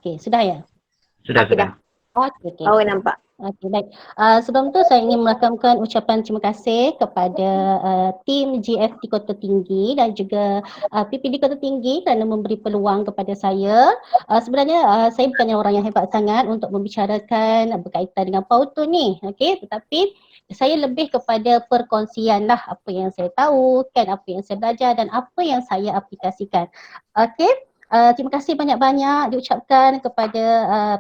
Okey, sudah ya? Sudah, Okey sudah. dah. Okey. Awak nampak. Okey, baik. Sebelum tu saya ingin merakamkan ucapan terima kasih kepada tim GFT Kota Tinggi dan juga PPD Kota Tinggi kerana memberi peluang kepada saya. Sebenarnya saya bukannya orang yang hebat sangat untuk membicarakan berkaitan dengan Pautun ni, okey, tetapi saya lebih kepada perkongsian lah apa yang saya tahu, kan, apa yang saya belajar dan apa yang saya aplikasikan. Okey. Terima kasih banyak-banyak diucapkan kepada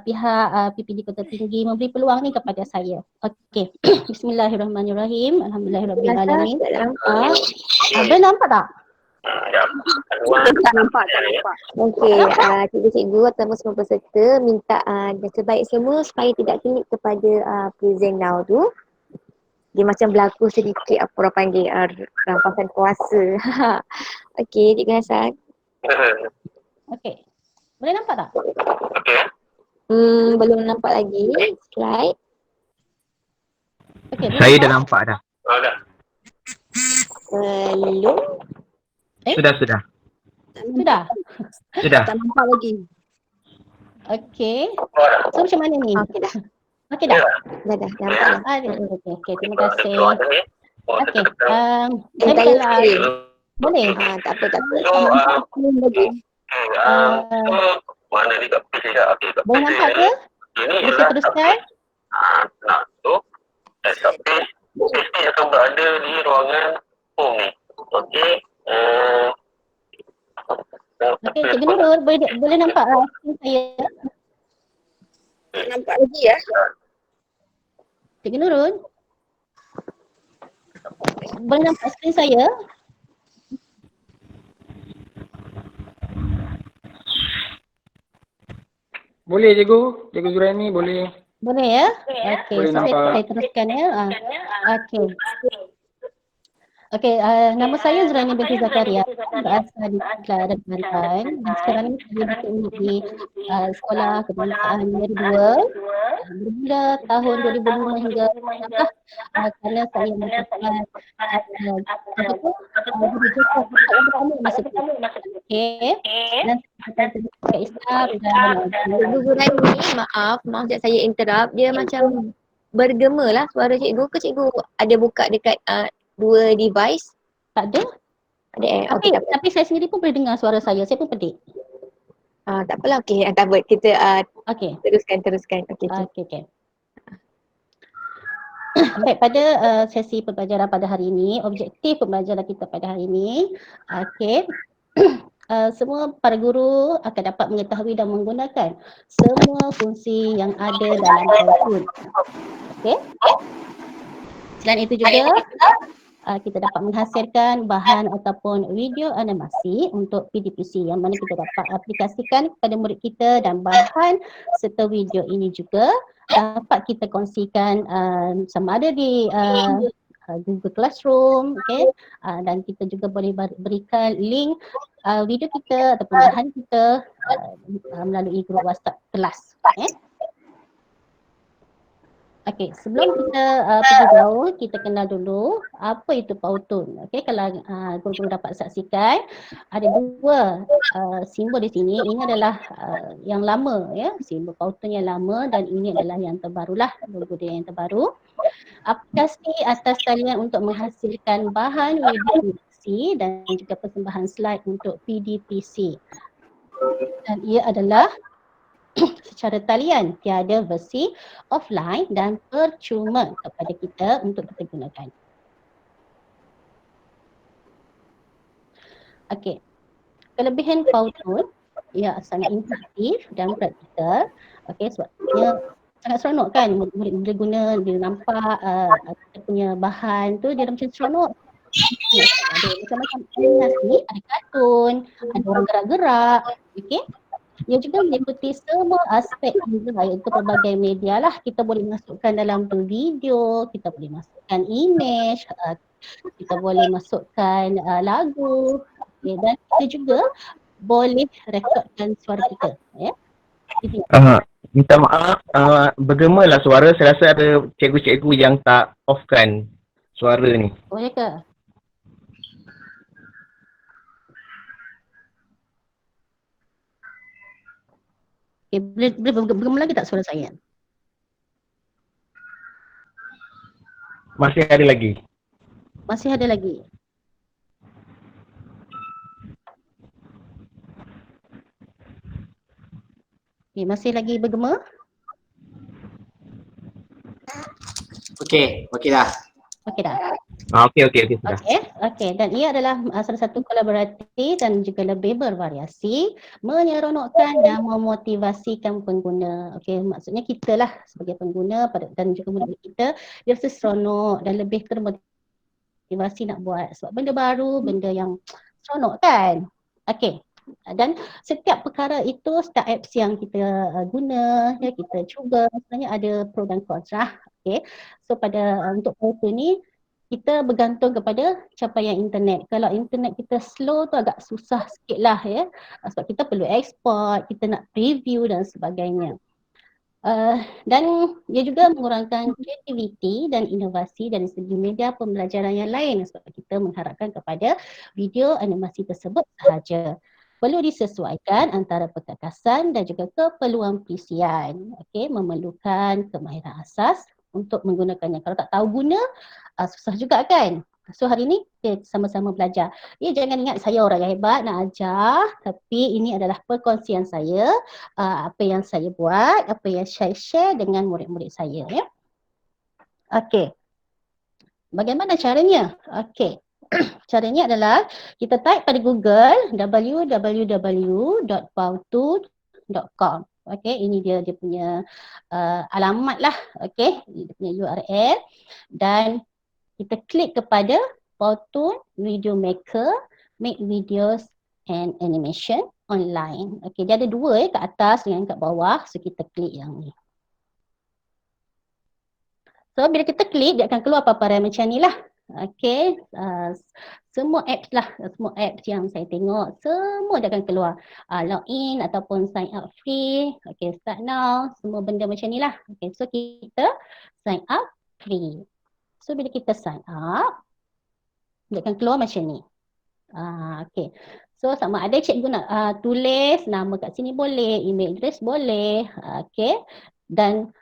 pihak PPD Kota Tinggi memberi peluang ni kepada saya. Okey. Bismillahirrahmanirrahim. Alhamdulillahirabbilalamin. Tak nampak. Boleh nampak tak? Tak nampak. Okey, cikgu-cikgu atau semua peserta minta sebaik semua supaya tidak klik kepada present now tu. Dia macam berlaku sedikit apa orang panggil rampasan kuasa. Okey, Cikgu Hasan. Okey. Boleh nampak tak? Belum nampak lagi slide. Okey, boleh Saya nampak? dah nampak dah. Belum. Sudah. Sudah? Sudah. Tak nampak lagi. Okey. So macam mana ni? Okey dah. Okey dah? Dah nampak dah. Okey, terima kasih. Okey. Saya Entire bukanlah screen. boleh. Tak apa. Lagi. Boleh nampak ke? Boleh saya teruskan? Tapi akan berada di ruangan home ni. Okey. Okey, Cikgu Nurul, boleh nampak skrin saya? Nampak lagi ya? Cikgu Nurul? Boleh nampak skrin saya? Boleh Cikgu Zuraini boleh. Boleh ya? Okey, Boleh so nampak. saya teruskan ya. Okey. Okey, nama saya Zuraini binti Zakaria, berasal di Kelantan dan Kelantan. Sekarang ini saya duduk di Sekolah Kebangsaan Negeri 2 bermula tahun 2005 hingga sekarang lah, kerana saya merupakan guru jasa yang berada masa tu. Okey, nanti kita akan Islam dan Cikgu Zuraini, maaf sekejap saya interrupt. Dia macam bergema lah suara cikgu ke cikgu ada buka dekat dua device? tak ada. Ada okey tak apa. Tapi saya sendiri pun boleh dengar suara saya pun pedik. Tak apalah okey. Tak apa kita Okey. teruskan. Okey. Okey. Baik, pada sesi pembelajaran pada hari ini, objektif pembelajaran kita pada hari ini, okey. Semua para guru akan dapat mengetahui dan menggunakan semua fungsi yang ada dalam Pautun. Okey. Selain itu juga kita dapat menghasilkan bahan ataupun video animasi untuk PDPC yang mana kita dapat aplikasikan kepada murid kita, dan bahan serta video ini juga dapat kita kongsikan sama ada di Google Classroom, okay? Dan kita juga boleh berikan link video kita ataupun bahan kita melalui grup WhatsApp kelas. Okay? Okey, sebelum kita pergi jauh, kita kenal dulu apa itu Pautun. Okey, kalau guru-guru dapat saksikan, ada dua simbol di sini. Ini adalah yang lama ya, simbol Pautun yang lama, dan ini adalah yang terbarulah, logo dia yang terbaru. Aplikasi atas talian untuk menghasilkan bahan video dan juga persembahan slide untuk PDPC. Dan ia adalah secara talian, tiada versi offline dan percuma kepada kita untuk kita gunakan. Okey, kelebihan Pautun, ia sangat interaktif dan praktikal. Okey, sebabnya sangat seronok kan, murid bila guna, bila nampak kita punya bahan tu, dia macam seronok. Ada macam-macam animasi, ada kartun, ada orang gerak-gerak, okey. Ia juga meliputi semua aspek juga, iaitu pelbagai media lah. Kita boleh masukkan dalam tu video, kita boleh masukkan image, kita boleh masukkan lagu, okay, dan kita juga boleh rekodkan suara kita. Ya. Minta maaf, bergema lah suara. Saya rasa ada cikgu-cikgu yang tak offkan suara ni. Boleh ke? Okey, boleh bergema lagi tak suara saya? Masih ada lagi. Masih ada lagi? Okey, masih lagi bergema? Okey, okey dah. Okey dah. Okey sudah. Okey, dan ia adalah salah satu kolaboratif dan juga lebih bervariasi, menyeronokkan dan memotivasikan pengguna. Okey, maksudnya kita lah sebagai pengguna dan juga murid-murid kita, dia rasa seronok dan lebih termotivasi nak buat sebab benda baru, benda yang seronok kan. Okey. Dan setiap perkara itu, setiap apps yang kita guna, ya, kita cuba, sebenarnya ada pro dan kontra. Okey. So untuk Pautu ni, kita bergantung kepada capaian internet. Kalau internet kita slow tu agak susah sikit lah ya. Sebab kita perlu export, kita nak preview dan sebagainya. Dan dia juga mengurangkan kreativiti dan inovasi dari segi media pembelajaran yang lain sebab kita mengharapkan kepada video animasi tersebut sahaja. Perlu disesuaikan antara perkakasan dan juga keperluan pelisian. Okey, memerlukan kemahiran asas untuk menggunakannya. Kalau tak tahu guna, susah juga kan? So hari ni kita sama-sama belajar. Jangan ingat saya orang yang hebat nak ajar, tapi ini adalah perkongsian saya, apa yang saya buat, apa yang saya share dengan murid-murid saya ya. Okey. Bagaimana caranya? Okey. Caranya adalah kita type pada Google www.pautu.com. Okey, ini dia punya alamat lah. Okey, dia punya URL dan kita klik kepada Pautu Video Maker, Make Videos and Animation Online. Okey, dia ada dua kat atas dengan kat bawah. So kita klik yang ni. So bila kita klik, dia akan keluar paparan macam ni lah. Okey, semua apps lah, semua apps yang saya tengok, semua dia akan keluar. Login ataupun sign up free. Okey, start now, semua benda macam ni lah. Okey, so kita sign up free. So bila kita sign up, dia akan keluar macam ni. Okey. So sama ada cikgu nak tulis nama kat sini boleh, email address boleh. Okey. Dan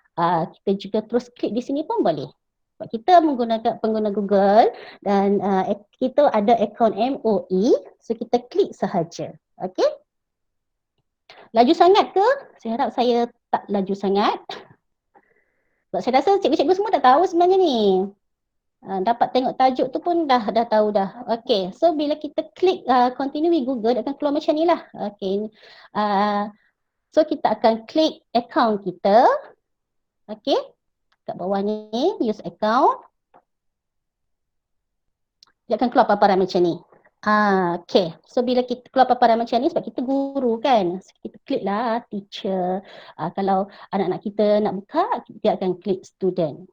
kita juga terus klik di sini pun boleh. Sebab kita menggunakan pengguna Google dan kita ada akaun MOE, so kita klik sahaja. Okey. Laju sangat ke? Saya harap saya tak laju sangat. Sebab saya rasa cikgu-cikgu semua dah tahu sebenarnya ni. Dapat tengok tajuk tu pun dah tahu dah. Okey, so bila kita klik continue with Google, dia akan keluar macam ni lah. Okey. So kita akan klik account kita. Okey. Kat bawah ni, use account. Dia akan keluar paparan macam ni. Okey. So bila kita keluar paparan macam ni, sebab kita guru kan. So, kita klik lah teacher. Kalau anak-anak kita nak buka, dia akan klik student.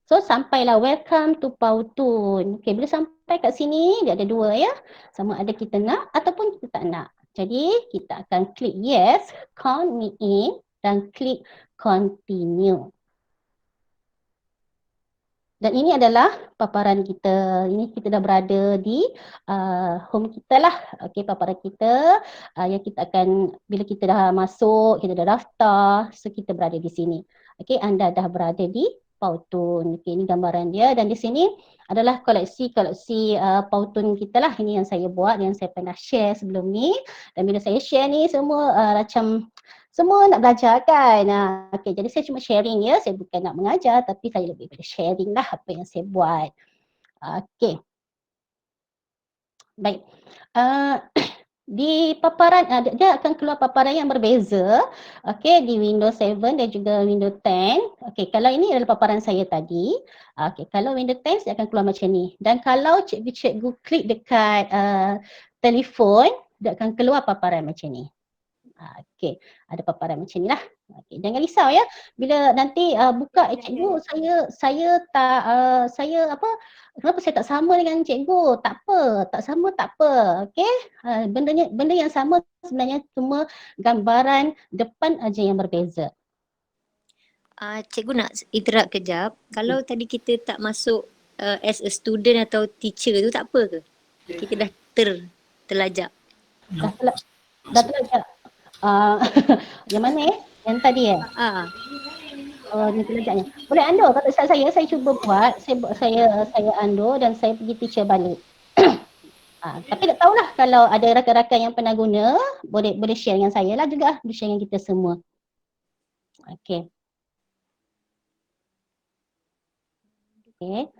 So sampailah welcome to Pautun. Okey, bila sampai kat sini dia ada dua ya. Sama ada kita nak ataupun kita tak nak. Jadi kita akan klik yes, count me in dan klik continue. Dan ini adalah paparan kita. Ini kita dah berada di home kita lah. Okey, paparan kita yang kita akan, bila kita dah masuk, kita dah daftar, so kita berada di sini. Okey, anda dah berada di Pautun. Okey, ini gambaran dia dan di sini adalah koleksi Pautun kita lah. Ini yang saya buat, yang saya pernah share sebelum ni. Dan bila saya share ni semua macam semua nak belajar kan. Okey, jadi saya cuma sharing ya. Saya bukan nak mengajar tapi saya lebih pada sharing lah apa yang saya buat. Okey. Baik. Di paparan dia akan keluar paparan yang berbeza. Okey, di Windows 7 dan juga Windows 10. Okey, kalau ini adalah paparan saya tadi. Okey, kalau Windows 10 dia akan keluar macam ni. Dan kalau cikgu klik dekat telefon, dia akan keluar paparan macam ni. Okey, ada paparan macam ni lah. Okey, jangan risau ya. Bila nanti buka cikgu saya tak kenapa saya tak sama dengan cikgu? Tak apa, tak sama tak apa. Okey? Benda yang sama sebenarnya cuma gambaran depan aja yang berbeza. Cikgu nak interrupt kejap. Kalau tadi kita tak masuk as a student atau teacher tu tak apa ke? Kita dah terlajak. Dah terlajak. Yang mana Yang tadi Oh, ni kejapnya. Boleh undo kalau tak saya cuba buat, saya undo dan saya pergi teacher balik. Tapi tak tahulah kalau ada rakan-rakan yang pernah guna, boleh share dengan saya lah juga, boleh share dengan kita semua. Okey. Okey.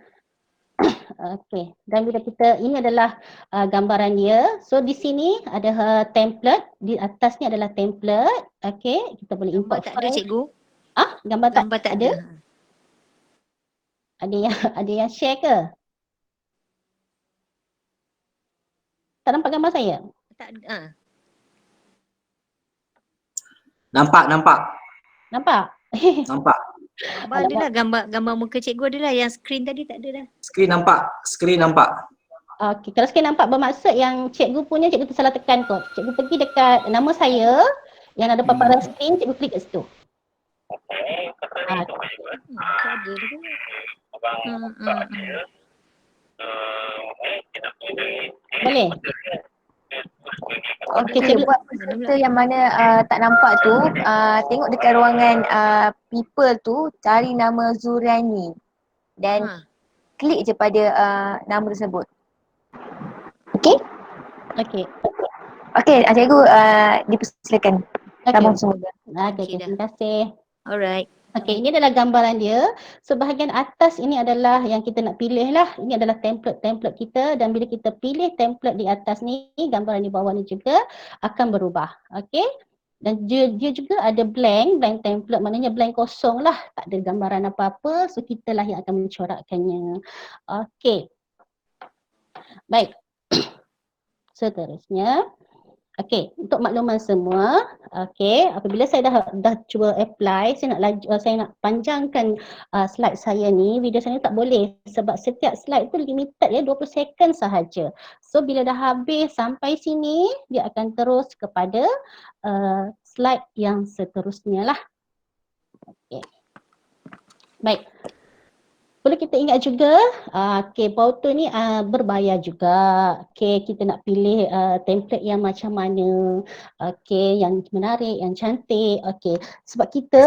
Okey. Dan bila kita, ini adalah gambaran dia. So di sini ada template, di atas ni adalah template. Okey, kita boleh Gambar import tak ada file. cikgu. Gambar tak ada? ada. Ada yang share ke? Tak nampak gambar saya? Tak ada. Nampak. Nampak? Nampak. Gambar adalah gambar muka cikgu adalah, yang skrin tadi tak ada dah. Skrin nampak. Okey, kalau sekali nampak bermaksud yang cikgu punya, cikgu tersalah tekan kot. Cikgu pergi dekat nama saya yang ada paparan skrin, cikgu klik kat situ. Tak ada dah. Boleh? Okey, Okey, cikgu buat peserta yang mana tak nampak tu, tengok dekat ruangan people tu, cari nama Zuriani dan klik je pada nama tersebut. Okey? Okey. Okey, cikgu dipersilakan. Sambung semula. Okey, terima kasih. Alright. Okey, ini adalah gambaran dia. So bahagian atas ini adalah yang kita nak pilih lah. Ini adalah template kita, dan bila kita pilih template di atas ni, gambaran di bawah ni juga akan berubah. Okey. Dan dia juga ada blank template, maknanya blank kosong lah. Tak ada gambaran apa-apa. So kita lah yang akan mencorakkannya. Okey. Baik. Seterusnya. Okey, untuk makluman semua, okey, apabila saya dah cuba apply, saya nak panjangkan slide saya ni, video saya ni tak boleh sebab setiap slide tu limited ya, 20 second sahaja. So bila dah habis sampai sini, dia akan terus kepada slide yang seterusnya lah. Okey. Baik. Perlu kita ingat juga, Pauto ni berbayar juga. Kita nak pilih template yang macam mana. Yang menarik, yang cantik. Sebab kita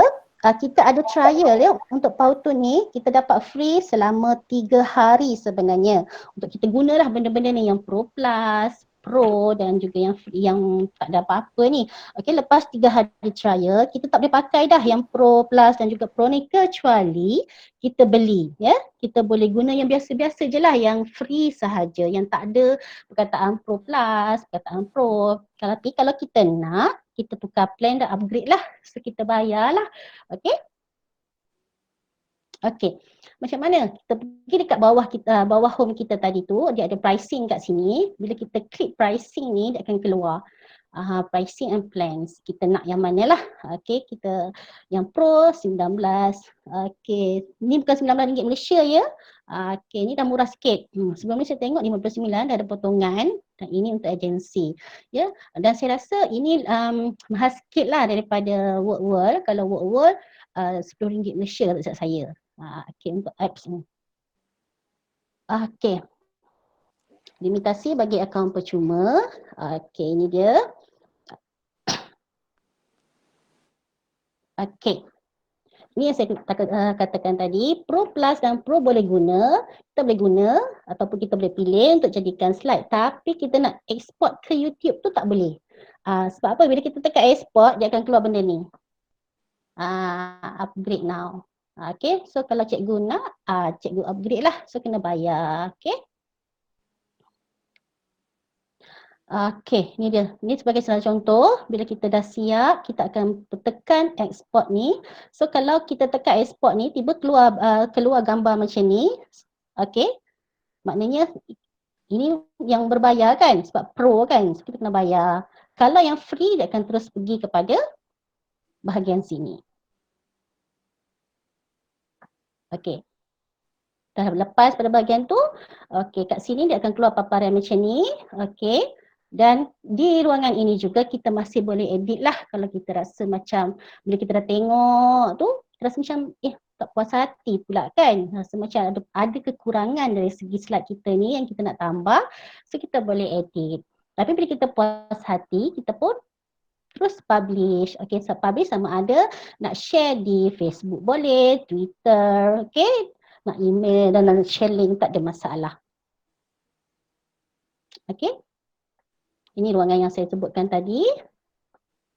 ada trial ya untuk Pauto ni, kita dapat free selama 3 hari sebenarnya. Untuk kita gunalah benda-benda ni yang Pro Plus, Pro dan juga yang tak ada apa-apa ni. Lepas 3 hari trial, kita tak boleh pakai dah yang Pro Plus dan juga Pro ni kecuali kita beli ya. Kita boleh guna yang biasa-biasa je lah, yang free sahaja, yang tak ada perkataan Pro Plus, perkataan Pro. Tapi kalau kita nak, kita tukar plan dan upgrade lah. So kita bayar lah. Okey. Macam mana? Kita pergi dekat bawah home kita tadi tu, dia ada pricing kat sini. Bila kita klik pricing ni, dia akan keluar pricing and plans. Kita nak yang mana lah. Kita yang Pro 19. Ni bukan RM19 Malaysia ya. Ni dah murah sikit. Sebelum ni saya tengok 59 dah ada potongan, dan ini untuk agensi. Ya. Dan saya rasa ini mahal sikit lah daripada Workworld. Kalau Workworld RM10 Malaysia tak silap saya. Untuk apps ni. Limitasi bagi akaun percuma. Ini dia. Ini yang saya katakan tadi, Pro Plus dan Pro boleh guna, kita boleh guna ataupun kita boleh pilih untuk jadikan slide, tapi kita nak export ke YouTube tu tak boleh. Sebab apa? Bila kita tekan export, dia akan keluar benda ni. Upgrade now. So kalau cikgu nak, cikgu upgrade lah, so kena bayar. Ni dia. Ni sebagai salah contoh, bila kita dah siap, kita akan tekan export ni. So kalau kita tekan export ni, tiba keluar gambar macam ni. Maknanya ini yang berbayar kan, sebab Pro kan, so kita kena bayar. Kalau yang free, dia akan terus pergi kepada bahagian sini. Dah lepas pada bahagian tu, kat sini dia akan keluar paparan macam ni. Dan di ruangan ini juga kita masih boleh edit lah kalau kita rasa macam, bila kita dah tengok tu, kita rasa macam tak puas hati pula kan. Rasa macam ada kekurangan dari segi slide kita ni yang kita nak tambah, so kita boleh edit. Tapi bila kita puas hati, kita pun terus publish. Okey, so publish sama ada nak share di Facebook boleh, Twitter, okey, nak email dan nak share link tak ada masalah. Okey. Ini ruangan yang saya sebutkan tadi.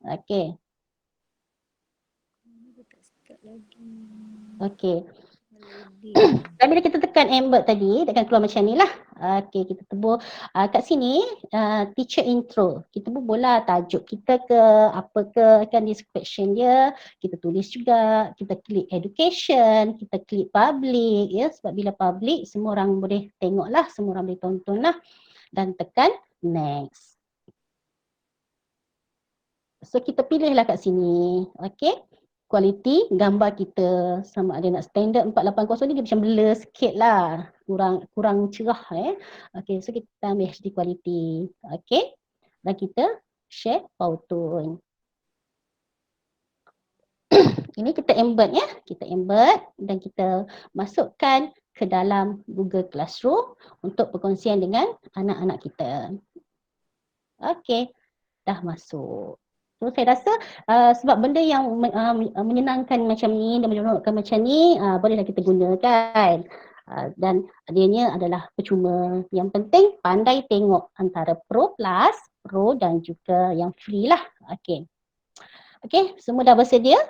Okey. Okey. Dan bila kita tekan embed tadi, dia akan keluar macam ni lah. Okey, kita tebus kat sini teacher intro. Kita boleh tajuk kita ke, apa ke, kan description dia. Kita tulis juga, kita klik education, kita klik public ya. Sebab bila public, semua orang boleh tengok lah, semua orang boleh tonton lah. Dan tekan next. So kita pilihlah kat sini. Okey. Kualiti gambar kita sama ada nak standard 480 ni dia macam blur sikit lah, kurang cerah Okey, so kita ambil HD quality. Okey, dan kita share Powtoon. Ini kita embed ya, kita embed dan kita masukkan ke dalam Google Classroom untuk perkongsian dengan anak-anak kita. Okey, dah masuk. So saya rasa sebab benda yang menyenangkan macam ni dan menyeronokkan macam ni bolehlah kita gunakan. Dan adanya adalah percuma. Yang penting pandai tengok antara Pro Plus, Pro dan juga yang free lah. Okey. Okey, semua dah bersedia?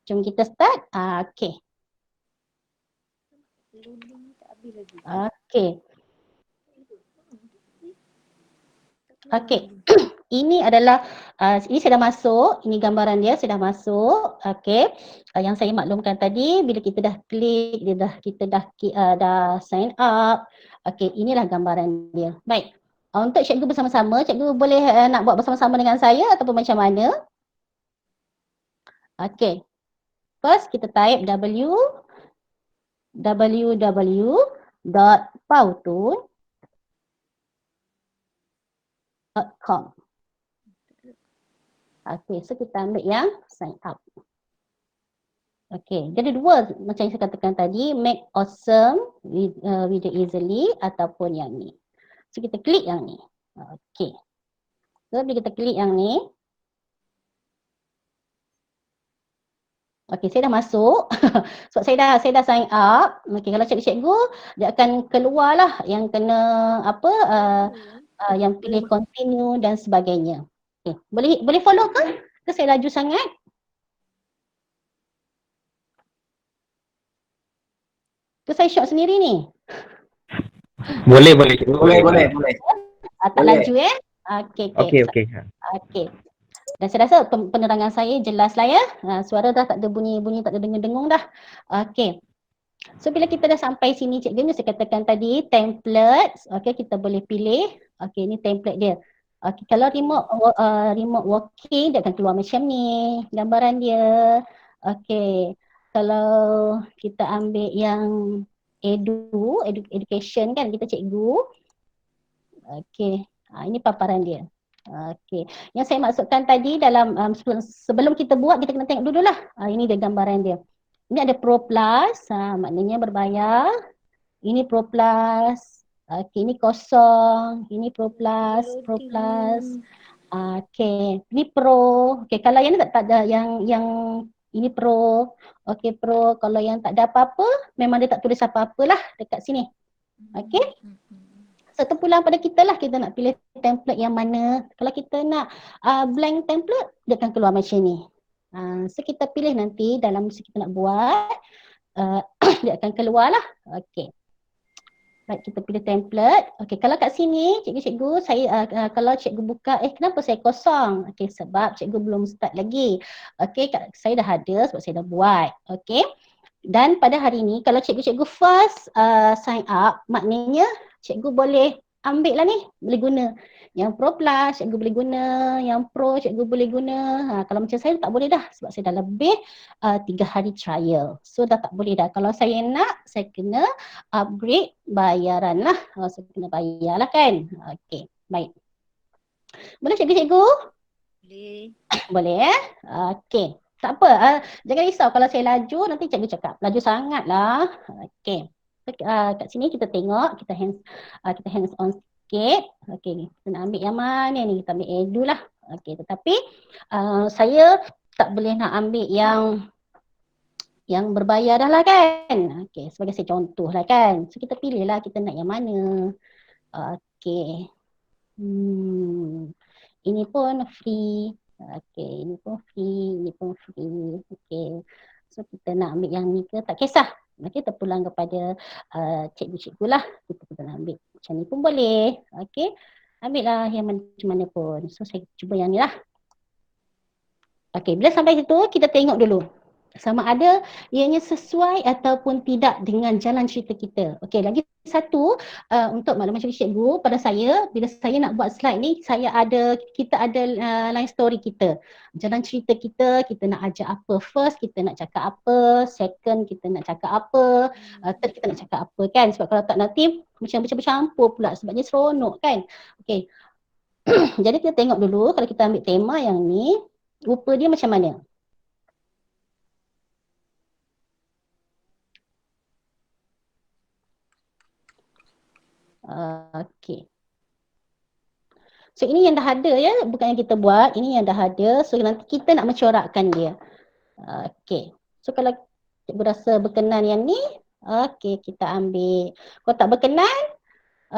Jom kita start. Okey. Okey. Okey. Ini adalah ini saya dah masuk, ini gambaran dia saya dah masuk. Okey. Yang saya maklumkan tadi bila kita dah klik, kita dah sign up. Okey, inilah gambaran dia. Baik. Untuk cikgu bersama-sama, cikgu boleh nak buat bersama-sama dengan saya ataupun macam mana? Okey. First kita type www.powtoon.com. Okey, so kita ambil yang sign up. Okey, jadi dua macam yang saya katakan tadi, make awesome video easily ataupun yang ni. So kita klik yang ni. Okey. So bila kita klik yang ni. Okey, saya dah masuk. Sebab saya dah sign up. Okey, kalau cikgu-cikgu dia akan keluarlah yang kena apa yang pilih continue dan sebagainya. Okay. Boleh follow ke? Ke saya laju sangat? Ke saya short sendiri ni? Boleh. Boleh. Tak laju Okey. Dan saya rasa penerangan saya jelas lah ya. Suara dah tak ada bunyi-bunyi, tak ada dengung-dengung dah. Okey. So bila kita dah sampai sini cikgu ni saya katakan tadi templates. Okey, kita boleh pilih. Okey, ni template dia. Okay, kalau remote working dia akan keluar macam ni gambaran dia. Okey. Kalau kita ambil yang education kan kita cikgu. Okey. Ini paparan dia. Okey. Yang saya maksudkan tadi dalam sebelum kita buat kita kena tengok dululah. Ini dia gambaran dia. Ini ada Pro Plus, maknanya berbayar. Ini Pro Plus. Okey, ini kosong, ini Pro Plus. Okey, ini Pro. Okey, kalau yang ni tak ada yang ini Pro. Okey, Pro. Kalau yang tak ada apa-apa, memang dia tak tulis apa-apalah dekat sini. Okey. So terpulang pada kita lah, kita nak pilih template yang mana. Kalau kita nak blank template, dia akan keluar macam ni. So kita pilih nanti dalam masa kita nak buat, dia akan keluar lah. Okey. Baik, kita pilih template. Okey, kalau kat sini cikgu-cikgu saya kalau cikgu buka kenapa saya kosong? Okey, sebab cikgu belum start lagi. Okey, saya dah ada sebab saya dah buat. Okey. Dan pada hari ini kalau cikgu-cikgu first sign up, maknanya cikgu boleh ambil lah ni, boleh guna. Yang Pro Plus cikgu boleh guna, yang Pro cikgu boleh guna. Kalau macam saya tak boleh dah sebab saya dah lebih 3 hari trial. So dah tak boleh dah. Kalau saya nak, saya kena upgrade bayaran lah. Saya kena bayar lah kan. Okey, baik. Boleh cikgu-cikgu? Boleh. Boleh okey. Tak apa, jangan risau kalau saya laju nanti cikgu cakap. Laju sangat lah. Okey. Kat sini kita tengok, kita hands on sikit. Okey, kita nak ambil yang mana ni? Kita ambil edu lah. Okey, tetapi saya tak boleh nak ambil yang berbayar dah lah kan. Okey, sebagai saya contoh lah kan. So kita pilih lah kita nak yang mana. Okey. Ini pun free. Okey, ini pun free, ini pun free. Okey. So kita nak ambil yang ni ke tak kisah. Okey, kita pulang kepada cikgu-cikgu lah. Kita nak ambil macam ni pun boleh. Okey. Ambil lah yang macam mana pun. So saya cuba yang ni lah. Okey, bila sampai situ kita tengok dulu sama ada ianya sesuai ataupun tidak dengan jalan cerita kita. Okey, lagi satu untuk makluman cikgu pada saya, bila saya nak buat slide ni, kita ada line story kita. Jalan cerita kita, kita nak ajak apa first, kita nak cakap apa, second kita nak cakap apa, third kita nak cakap apa kan. Sebab kalau tak nanti macam bercampur pula sebabnya seronok kan. Okey. Jadi kita tengok dulu kalau kita ambil tema yang ni, rupa dia macam mana. Okey. So ini yang dah ada ya, bukan yang kita buat, ini yang dah ada. So nanti kita nak mencorakkan dia. Okey. So kalau cikgu rasa berkenan yang ni, okey kita ambil. Kalau tak berkenan,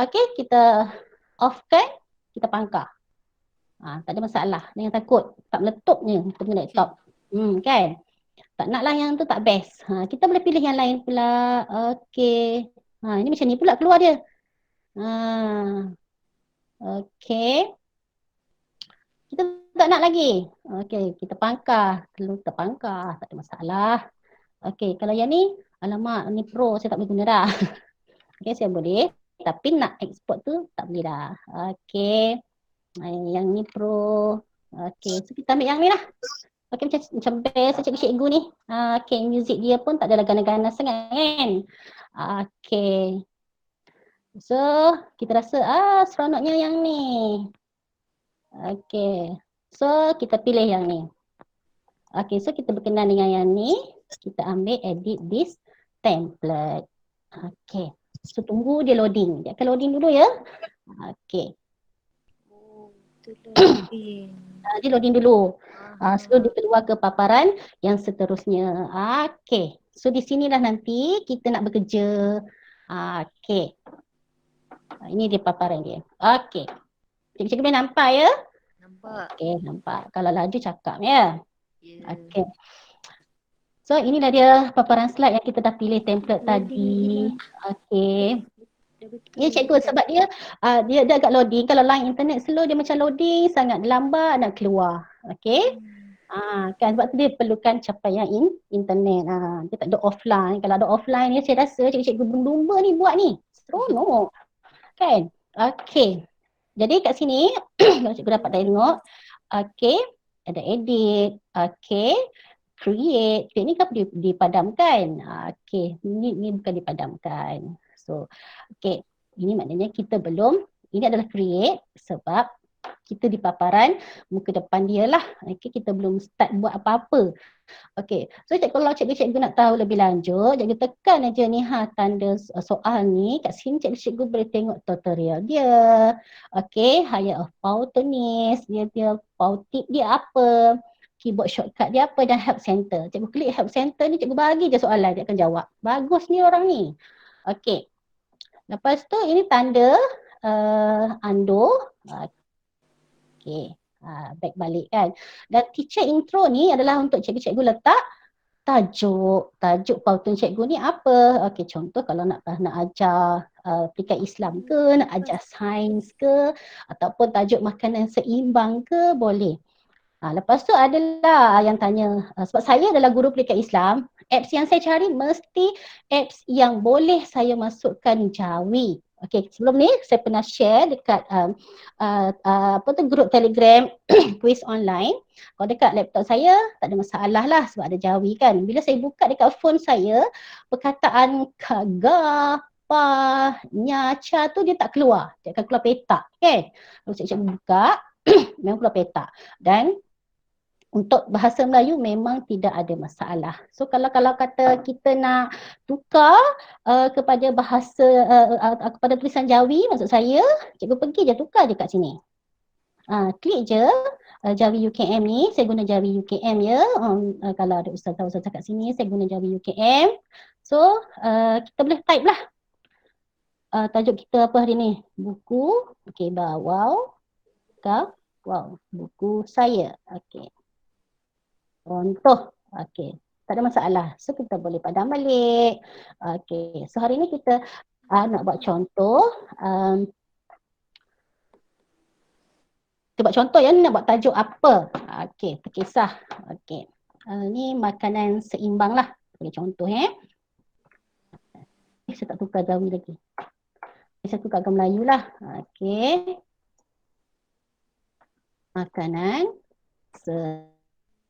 okey kita offkan, kita pangkar. Tak ada masalah. Jangan takut, tak meletupnya kita punya laptop. Kan? Tak naklah yang tu tak best. Kita boleh pilih yang lain pula. Okey. Ini macam ni pula keluar dia. Okey. Kita tak nak lagi. Okey, kita pangkar. Kalau tak pangkar, tak ada masalah. Okey, kalau yang ni, alamak, ni pro, saya tak boleh guna dah. Okey, saya boleh. Tapi nak export tu, tak boleh dah. Okey. Yang ni pro. Okey, so kita ambil yang ni lah. Okey, macam best cikgu-cikgu ni. Okey, music dia pun tak ada gana-gana sangat kan. Okey. So, kita rasa seronoknya yang ni. Okey. So, kita pilih yang ni. Okey, so kita berkenan dengan yang ni. Kita ambil edit this template. Okey. So, tunggu dia loading. Dia akan loading dulu ya. Okey. Dia loading dulu. So, dia keluar ke paparan yang seterusnya. Okey. So, di sinilah nanti kita nak bekerja. Okey. Ini dia paparan dia. Okey. Cikgu-cikgu boleh nampak ya? Nampak. Okey, nampak. Kalau laju cakap ya. Yeah. Okey. So, inilah dia paparan slide yang kita dah pilih template tadi. Okey. Ya cikgu, sebab dia agak loading. Kalau line internet slow, dia macam loading, sangat lambat nak keluar. Okey. Kan sebab tu dia perlukan capaian internet. Dia tak ada offline. Kalau ada offline ni saya rasa cikgu-cikgu berlumba ni buat ni. Seronok. Kan? Okey. Jadi kat sini kalau cikgu dapat tengok, okey, ada edit, okey, create ni kan dipadamkan. Okey, ni bukan dipadamkan. So, okey, ini maknanya kita belum, ini adalah create sebab kita di paparan muka depan dia lah. Okey, kita belum start buat apa-apa. Okey, so kalau cikgu-cikgu nak tahu lebih lanjut, cikgu tekan aja ni tanda soal ni. Kat sini cikgu boleh tengok tutorial dia. Okey, hire a Powtoonist, dia Powtip dia apa, keyboard shortcut dia apa dan help center. Cikgu klik help center ni, cikgu bagi je soalan, dia akan jawab. Bagus ni orang ni. Okey. Lepas tu ini tanda undo. Okey. Back balik kan. Dan teacher intro ni adalah untuk cikgu-cikgu letak tajuk Powtoon cikgu ni apa. Okey, contoh kalau nak ajar pendidikan Islam ke, nak ajar sains ke, ataupun tajuk makanan seimbang ke, boleh. Lepas tu adalah yang tanya, sebab saya adalah guru pendidikan Islam, apps yang saya cari mesti apps yang boleh saya masukkan Jawi. Okey, sebelum ni saya pernah share dekat grup Telegram quiz online. Kalau dekat laptop saya tak ada masalah lah sebab ada Jawi kan. Bila saya buka dekat phone saya, perkataan kaga, pa, nya, cha tu dia tak keluar. Dia akan keluar petak kan. Kalau saya buka memang keluar petak. Dan untuk bahasa Melayu memang tidak ada masalah. So kalau kata kita nak tukar kepada bahasa kepada tulisan Jawi, maksud saya, cikgu pergi je tukar je kat sini. Klik je. Jawi UKM ni, saya guna Jawi UKM ya. Kalau ada ustazah-ustazah kat sini, saya guna Jawi UKM. So, kita boleh type lah. Tajuk kita apa hari ni? Buku, okey, wow, wow, buku saya. Okey. Contoh, okey. Tak ada masalah. So, kita boleh padam balik. Okey. So, hari ni kita nak buat contoh. Kita buat contoh ya, nak buat tajuk apa? Okey, terkisah. Okey. Ni makanan seimbang lah. Bagi contoh saya tak tukar Jawi lagi. Saya tukar ke Melayu lah. Okey. Makanan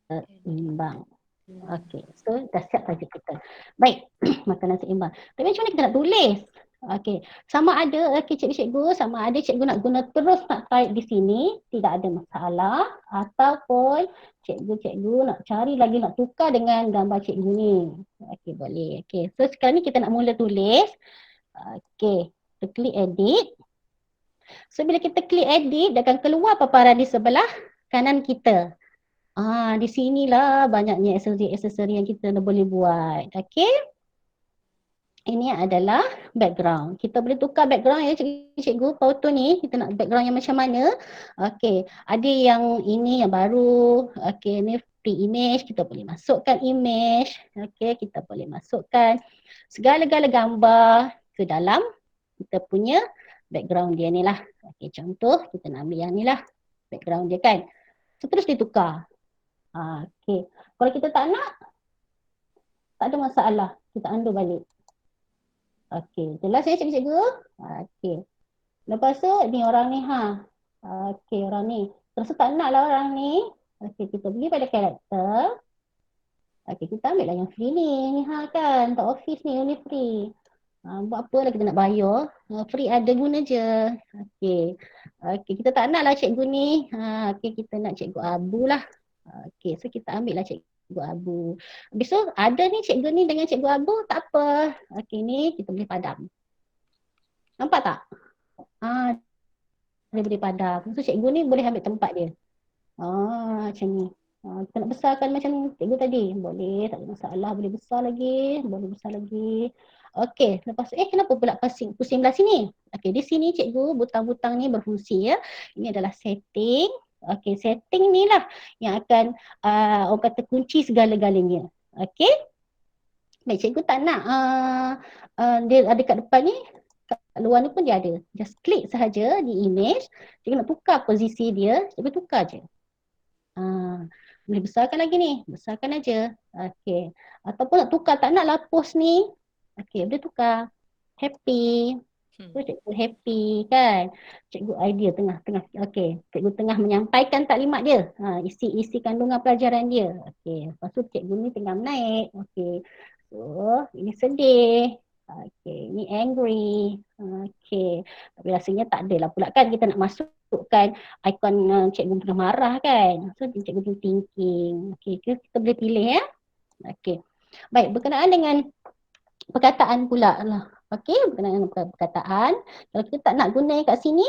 seimbang. Okey, so dah siap tajuk kita. Baik, makanan seimbang. Tapi macam mana kita nak tulis? Okey, sama ada cikgu-cikgu, sama ada cikgu nak guna terus nak type di sini, tidak ada masalah, ataupun cikgu-cikgu nak cari lagi, nak tukar dengan gambar cikgu ni. Okey, boleh. Okey, so sekarang ni kita nak mula tulis. Okey, kita klik edit. So bila kita klik edit, dia akan keluar paparan di sebelah kanan kita. Di sinilah banyaknya aksesori yang kita boleh buat. Okey. Ini adalah background. Kita boleh tukar background ya cikgu. Foto ni kita nak background yang macam mana. Okey. Ada yang ini yang baru. Okey, ni free image. Kita boleh masukkan image. Okey, kita boleh masukkan segala-gala gambar ke dalam kita punya background dia ni lah. Okey, contoh kita nak ambil yang ni lah. Background dia kan. So, terus ditukar. Okey. Kalau kita tak nak, tak ada masalah. Kita undo balik. Okey. Jelas ya cikgu-cikgu? Okey. Lepas tu, ni orang ni Okey, orang ni. Terus tak nak lah orang ni. Okey, kita pergi pada karakter. Okey, kita ambil lah yang free ni. Ni kan. Untuk office ni, ni free. Buat apa lah kita nak bayar. Free ada guna je. Okey. Okey, kita tak nak lah cikgu ni. Okey, kita nak cikgu Abu lah. Okey, so kita ambil lah cikgu Abu. Habis tu ada ni cikgu ni dengan cikgu Abu, tak apa. Okey, ni kita boleh padam. Nampak tak? Dia boleh padam. So cikgu ni boleh ambil tempat dia. Macam ni. Kita nak besarkan macam cikgu tadi. Boleh, tak ada masalah. Boleh besar lagi. Boleh besar lagi. Okey, lepas tu, kenapa pula pusing belah sini? Okey, di sini cikgu butang-butang ni berfungsi ya. Ini adalah setting. Okey, setting ni lah yang akan orang kata kunci segala-galanya. Okey. Baik, cikgu tak nak dia ada kat depan ni, kat luar ni pun dia ada. Just klik sahaja di image. Cikgu nak tukar posisi dia, cikgu tukar je. Boleh besarkan lagi ni, besarkan aja. Okey. Ataupun nak tukar, tak naklah post ni. Okey, boleh tukar. Happy. So, cikgu happy kan. Cikgu idea tengah-tengah. Okey, cikgu tengah menyampaikan taklimat dia. Isi kandungan pelajaran dia. Okey, lepas tu cikgu ni tengah naik. Okey. So, ini sedih. Okey, ini angry. Okey. Tapi rasanya tak adalah pula kan kita nak masukkan ikon cikgu tengah marah kan. So, cikgu thinking. Okey, kita boleh pilih ya. Okey. Baik, berkenaan dengan perkataan pula lah. Okey, berkenaan dengan perkataan. Kalau kita tak nak guna kat sini,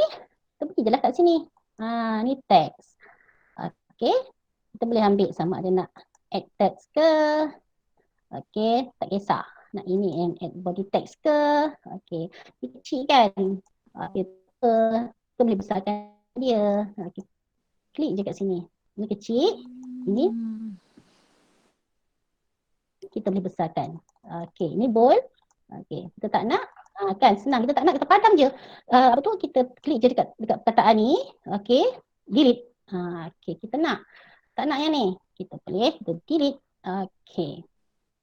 kita pergi je lah kat sini. Ni teks. Okey, kita boleh ambil sama ada nak add text ke. Okey, tak kisah. Nak ini yang add body text ke. Okey, kecil kan. Kita boleh besarkan dia. Okey, klik je kat sini. Ini kecil. Ini kita boleh besarkan. Okey, ini bold. Okey, kita tak nak, kan senang, kita tak nak, kita padam je. Apa tu, kita klik je dekat perkataan ni. Okey, delete. Okey, kita nak. Tak nak yang ni. Kita boleh, kita delete. Okey,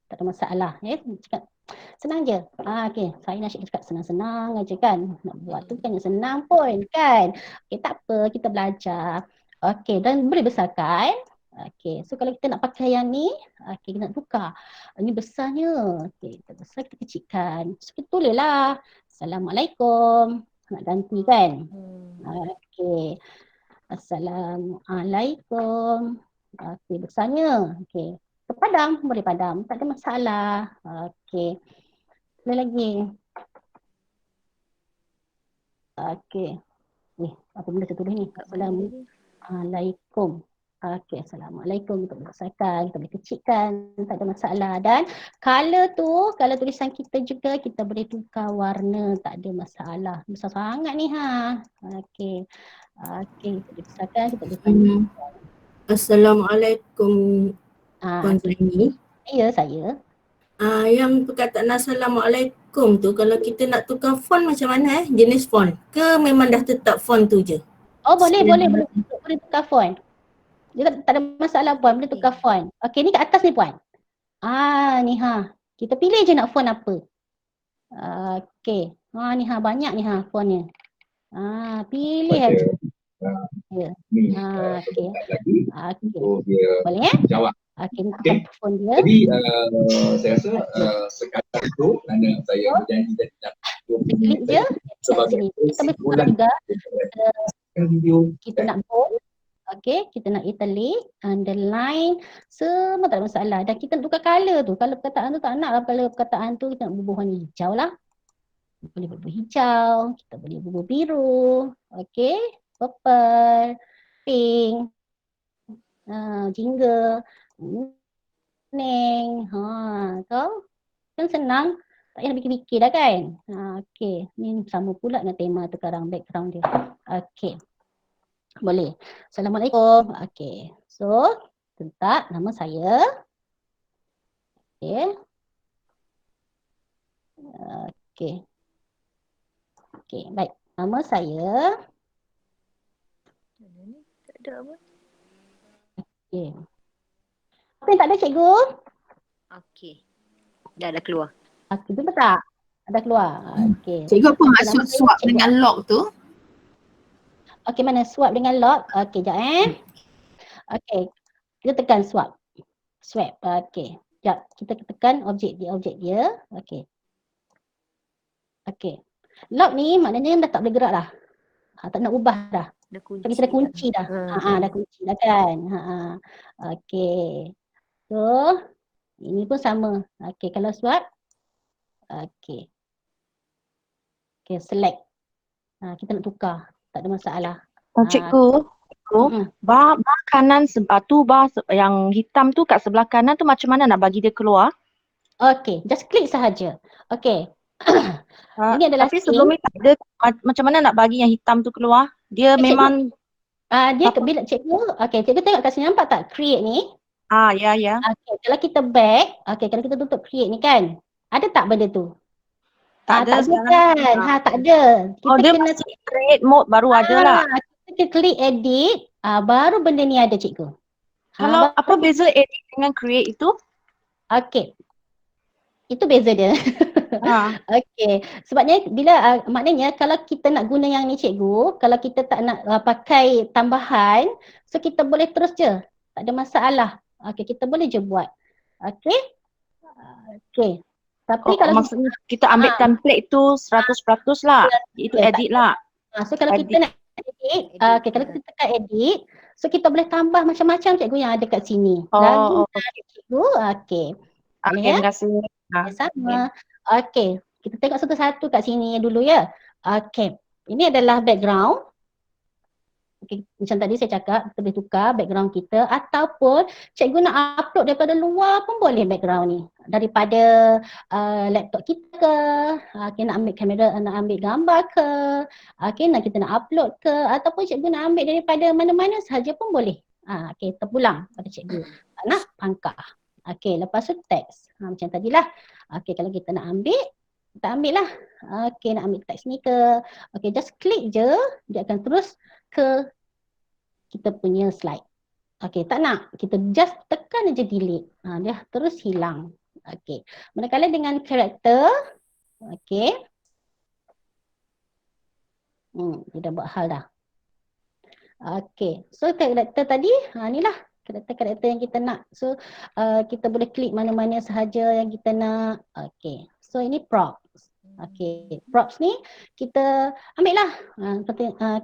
tak ada masalah. Cakap senang je. Okey, saya nak cakap senang-senang aja kan. Nak buat tu kan yang senang pun kan. Okey, tak apa, kita belajar. Okey, dan boleh besarkan. Okey, so kalau kita nak pakai yang ni, okey, kita nak tukar. Ini besarnya. Okey, kita besar, kita kecilkan. So kita tulislah. Assalamualaikum. Nak ganti kan? Okey. Assalamualaikum. Okey, besarnya. Okey. Kita padam, boleh padam. Tak ada masalah. Okey. Ada lagi. Okey. Ni, apa benda saya tulis ni? Assalamualaikum. Okey, Assalamualaikum. Kita boleh besarkan, kita boleh kecilkan, tak ada masalah. Dan color tu, kalau tulisan kita juga, kita boleh tukar warna, tak ada masalah. Besar sangat ni ha. Okey. Okey, kita boleh besarkan, kita boleh panjang. Assalamualaikum Ah, Puan Zaini. ya, saya. Yang perkataan Assalamualaikum tu kalau kita nak tukar font macam mana jenis font? Ke memang dah tetap font tu je? Oh, boleh tukar font. Dia tak ada masalah puan, boleh tukar font. Okey, ni kat atas ni puan. Ni ha. Kita pilih je nak font apa. Okey. Ni ha, banyak ni ha fontnya. Pilih aja. Ya. Okey. Okey. Boleh Jawab. Okey, ni tukar font dia. Jadi saya rasa sekadar itu kerana saya berjanji tadi nak Klik je. sebagai Sini. Kita boleh tukar juga. video Kita nak bold. Okey, kita nak italic, underline, semua tak ada masalah. Dan kita nak tukar colour tu. Kalau perkataan tu tak nak lah, kalau perkataan tu kita nak bubuh warna hijau lah. Boleh bubuh hijau, kita boleh bubuh biru. Okey, purple, pink, jingga, kuning. Kau kan senang. Tak payah fikir-fikir dah kan. Okey, ni sama pula dengan tema tu sekarang, background dia. Okey. Boleh. Assalamualaikum. Okey. So, letak nama saya. Okey. Okey. Okey, baik. Nama saya. Tak ada apa. Okey. Apa yang tak ada cikgu? Okey. Dah keluar. Okey, betul tak? Ada keluar. Okey. Cikgu apa Nama maksud saya swap cikgu. dengan lock tu? Okey, mana swap dengan lock? Okey, jap Okey. Kita tekan swap. Swap. Okey. Jap, kita tekan objek dia. Okey. Okey. Lock ni maknanya dah tak boleh gerak dah. Tak nak ubah dah. Dah kunci. Kita dah kunci dah. Dah kunci dah kan. Okey. So, ini pun sama. Okey, kalau swap. Okey. Okey, select. Kita nak tukar. Tak ada masalah. Cikgu, bar kanan yang hitam tu kat sebelah kanan tu macam mana nak bagi dia keluar? Okey, just klik sahaja. Okey. Ini adalah tapi sebelum ni tak ada macam mana nak bagi yang hitam tu keluar? Dia memang dia bila cikgu, cikgu tengok kat sini, nampak tak create ni? Ya. Okey, kalau kita back, kalau kita tutup create ni kan, ada tak benda tu? Tak ada kan? Tak ada. Kita dia kena masih create mode baru ada lah. Kita klik edit, baru benda ni ada cikgu. Kalau apa beza edit dengan create itu? Okey. Itu beza dia. Okey. Sebabnya maknanya kalau kita nak guna yang ni cikgu, kalau kita tak nak pakai tambahan, so kita boleh terus je. Tak ada masalah. Okey, kita boleh je buat. Okey. Okey. Tapi kalau maksudnya kita ambil template tu 100% lah. Itu edit lah. So kalau kita nak edit, kalau kita tekan edit, so kita boleh tambah macam-macam cikgu yang ada kat sini. Lagu cikgu, okey. Terima kasih. Sama. Okey, kita tengok satu-satu kat sini dulu ya. Okey, ini adalah background. Okay, macam tadi saya cakap, kita boleh tukar background kita ataupun cikgu nak upload daripada luar pun boleh background ni. Daripada laptop kita ke, nak ambil kamera, nak ambil gambar ke, kita nak upload ke, ataupun cikgu nak ambil daripada mana-mana sahaja pun boleh. Terpulang pada cikgu. Nak pangkah. Lepas tu teks. Macam tadilah. Kalau kita nak ambil, kita ambil lah. Nak ambil teks ni ke. Just klik je, dia akan terus ke kita punya slide. Tak nak. Kita just tekan aja delete. Dia terus hilang. Manakala dengan karakter, dia dah buat hal dah. So karakter tadi, ni lah karakter yang kita nak. So kita boleh klik mana-mana sahaja yang kita nak. So ini props. Props ni kita ambil lah.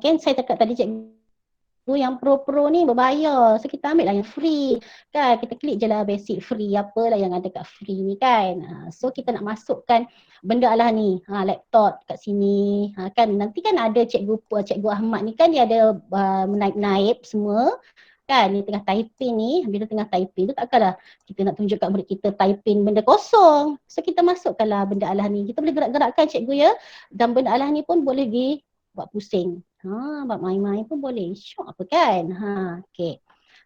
Saya cakap tadi cikgu yang pro ni berbayar. So kita ambil lah yang free. Kan kita klik je lah basic free, apalah yang ada kat free ni kan. So kita nak masukkan benda lah ni, laptop kat sini. Kan nanti kan ada cikgu Ahmad ni kan, dia ada menaip-naip semua. kan, dia tengah typing ni, bila tengah typing tu takkanlah kita nak tunjuk kat murid kita typing benda kosong. So kita masukkanlah benda alah ni. Kita boleh gerak-gerakkan cikgu ya. Dan benda alah ni pun boleh buat pusing. Buat main-main pun boleh. Syok apa kan? Okay.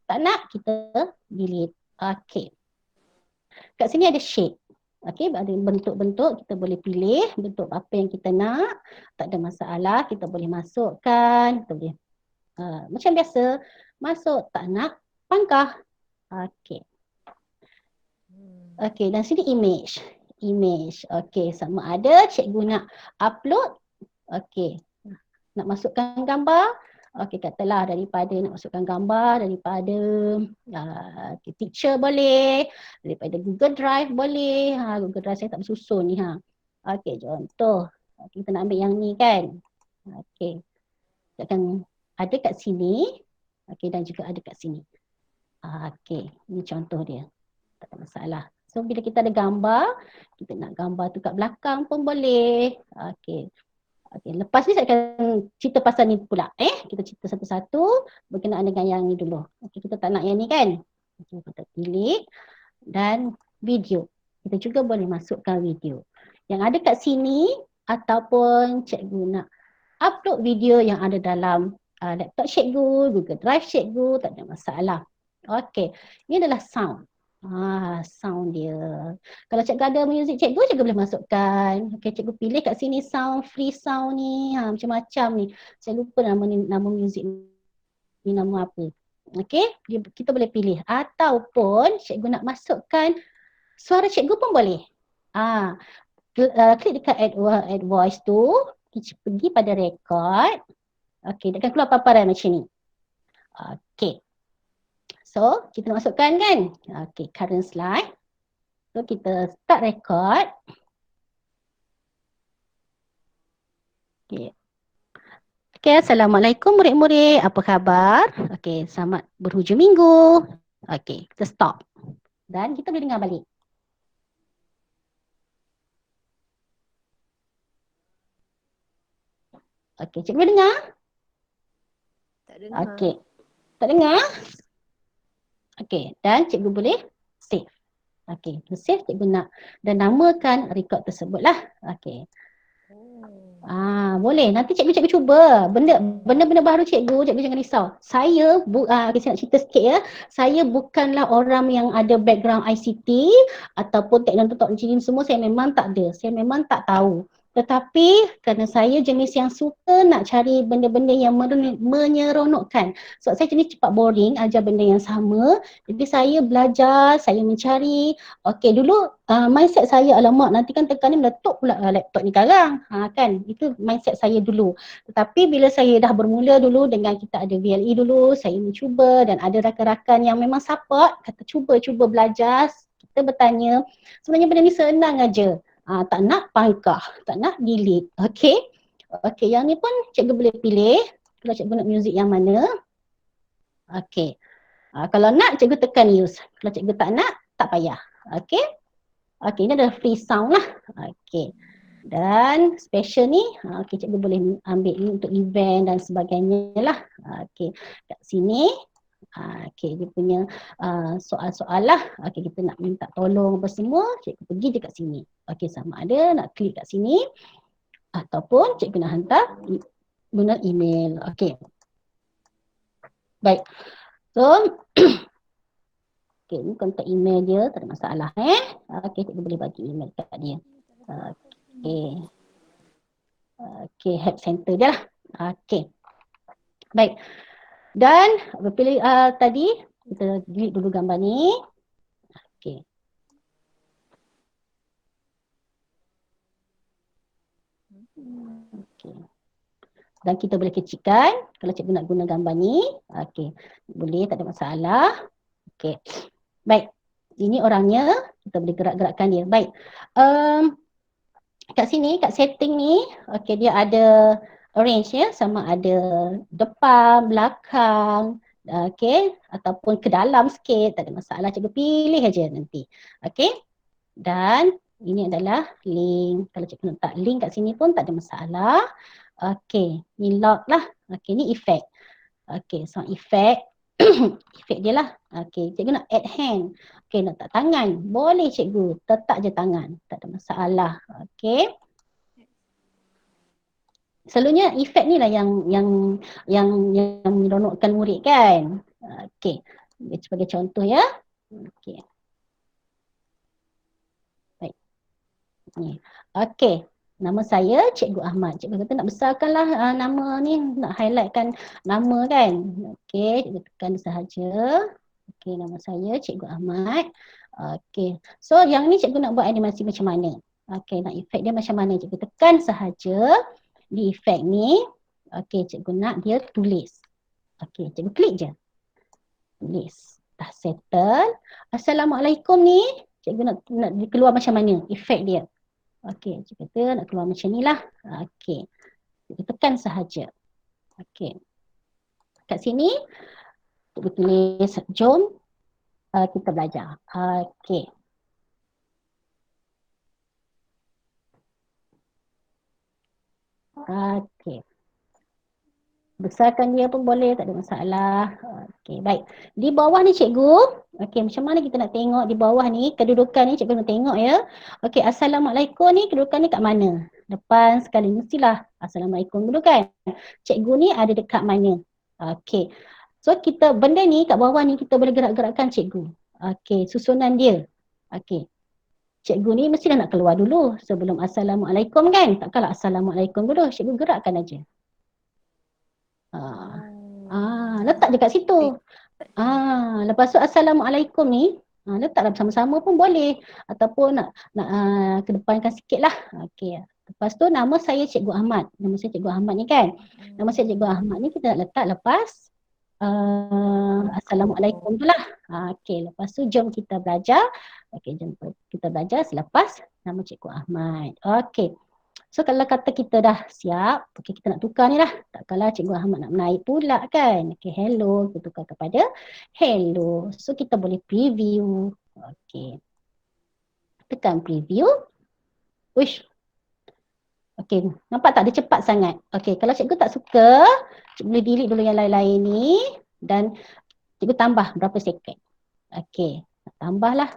Tak nak kita delete. Okay. Kat sini ada shape. Okay, ada bentuk-bentuk, kita boleh pilih bentuk apa yang kita nak. Tak ada masalah, kita boleh masukkan. Kita boleh macam biasa, masuk. Tak nak, pangkah. Okay. Okay, dan sini image. Image. Okay, sama ada cikgu nak upload. Okay. Nak masukkan gambar. Okay, katalah daripada nak masukkan gambar, daripada picture boleh, daripada Google Drive boleh. Google Drive saya tak bersusun ni. Okay, contoh. Kita nak ambil yang ni kan. Okay. Akan ada kat sini. Okay, dan juga ada kat sini. Okay, ini contoh dia. Tak ada masalah. So, bila kita ada gambar, kita nak gambar tu kat belakang pun boleh. Okay. Okay, lepas ni saya akan cerita pasal ni pula. Kita cerita satu-satu berkenaan dengan yang ni dulu. Okay, kita tak nak yang ni kan. Okay, kita pilih. Dan video. Kita juga boleh masukkan video. Yang ada kat sini ataupun cikgu nak upload video yang ada dalam laptop cikgu, Google Drive cikgu, tak ada masalah. Okay, ini adalah sound. Sound dia. Kalau cikgu ada music cikgu boleh masukkan. Okay, cikgu pilih kat sini sound, free sound ni. Macam-macam ni. Saya lupa nama music ni nama apa. Okay, kita boleh pilih. Ataupun cikgu nak masukkan suara cikgu pun boleh. Klik dekat add voice tu. Pergi pada record. Okay, dia akan keluar paparan macam ni. Okay. So, kita nak masukkan kan? Okay, current slide. So, kita start record. Okay. Okay, Assalamualaikum murid-murid. Apa khabar? Okay, selamat berhujung minggu. Okay, kita stop. Dan kita boleh dengar balik. Okay, cikgu boleh dengar? Tak dengar. Okay. Tak dengar? Okay, dan cikgu boleh save. Okay, save cikgu nak dan namakan record tersebut lah. Okay. Boleh. Nanti cikgu cuba. Benda-benda baru cikgu jangan risau. Saya, saya nak cerita sikit ya. Saya bukanlah orang yang ada background ICT ataupun teknologi semua, saya memang tak ada. Saya memang tak tahu. Tetapi kerana saya jenis yang suka nak cari benda-benda yang menyeronokkan. Sebab saya jenis cepat boring ajar benda yang sama. Jadi saya belajar, saya mencari. Okey, dulu mindset saya, alamak nanti kan tekan ni meletup pula laptop ni sekarang. Kan, itu mindset saya dulu. Tetapi bila saya dah bermula dulu dengan kita ada VLE dulu, saya mencuba dan ada rakan-rakan yang memang support, kata cuba belajar. Kita bertanya, sebenarnya benda ni senang aja. Tak nak pangkah, tak nak delete. Okay. Okay, yang ni pun cikgu boleh pilih. Kalau cikgu nak muzik yang mana. Okay. Kalau nak cikgu tekan use. Kalau cikgu tak nak, tak payah. Okay. Okay, ini adalah free sound lah. Okay. Dan special ni, okay, cikgu boleh ambil ni untuk event dan sebagainya lah. Okay. Kat sini. Okay, dia punya soal-soal lah. Okay, kita nak minta tolong apa semua, cikgu pergi je kat sini. Okay, sama ada nak klik kat sini ataupun cikgu nak hantar guna email. Okay. Baik. So, okay, ni kontak email dia, tak ada masalah. Okay, cikgu boleh bagi email kat dia. Okay. Okay, help center dia lah. Okay. Baik. Dan pilih tadi kita delete dulu gambar ni. Okey. Okey. Dan kita boleh kecilkan kalau cikgu nak guna gambar ni. Okey. Boleh, tak ada masalah. Okey. Baik. Ini orangnya, kita boleh gerak-gerakkan dia. Baik. Kat sini, kat setting ni, okey, dia ada arrange ya, sama ada depan, belakang, okay, ataupun ke dalam sikit, tak ada masalah, cikgu pilih aja nanti. Okay, dan ini adalah link. Kalau cikgu nak letak link kat sini pun tak ada masalah. Okay, ni lock lah. Okay, ni effect. Okay, sound effect. efek dia lah. Okey, cikgu nak add hand. Okey, nak tak tangan. Boleh cikgu, letak je tangan. Tak ada masalah. Okey. Selalunya efek ni lah yang meronokkan murid kan. Okey. Sebagai contoh ya. Okey. Baik. Ni. Okey. Nama saya Cikgu Ahmad. Cikgu kata nak besarkanlah nama ni, nak highlightkan nama kan. Okey, cikgu tekan sahaja. Okey, nama saya Cikgu Ahmad. Okey. So yang ni cikgu nak buat animasi macam mana? Okey, nak efek dia macam mana? Cikgu tekan sahaja di efek ni. Okey, cikgu nak dia tulis. Okey, cikgu klik je. Tulis. Dah settle. Assalamualaikum ni. Cikgu nak keluar macam mana efek dia? Okey, cikgu kata nak keluar macam ni lah. Okey. Cikgu tekan sahaja. Okey. Kat sini, cikgu tulis, jom kita belajar. Okey. Okey. Besarkan dia pun boleh, tak ada masalah. Okey, baik. Di bawah ni cikgu, okey, macam mana kita nak tengok di bawah ni, kedudukan ni cikgu nak tengok ya. Okey, Assalamualaikum ni kedudukan ni kat mana? Depan sekali mestilah Assalamualaikum dulu kan. Cikgu ni ada dekat mana? Okey. So kita benda ni kat bawah ni kita boleh gerak-gerakkan cikgu. Okey, susunan dia. Okey. Cikgu ni mesti dah nak keluar dulu sebelum Assalamualaikum kan. Takkanlah Assalamualaikum dulu, cikgu gerakkan aja. Letak je kat situ. Lepas tu Assalamualaikum ni letaklah bersama-sama pun boleh ataupun nak kedepankan sikit lah. Okey. Lepas tu nama saya Cikgu Ahmad. Nama saya Cikgu Ahmad ni kan. Nama saya Cikgu Ahmad ni kita nak letak lepas Assalamualaikum tu lah. Okey, lepas tu jom kita belajar. Okey, jom kita belajar selepas nama Cikgu Ahmad. Okey. So kalau kata kita dah siap, okey kita nak tukar ni lah. Takkanlah Cikgu Ahmad nak menaik pula kan. Okey, hello, kita tukar kepada hello. So kita boleh preview. Okey. Tekan preview. Uish. Okey, nampak tak dia cepat sangat. Okey, kalau cikgu tak suka, cikgu boleh delete dulu yang lain-lain ni dan cikgu tambah berapa second. Okey, tambahlah.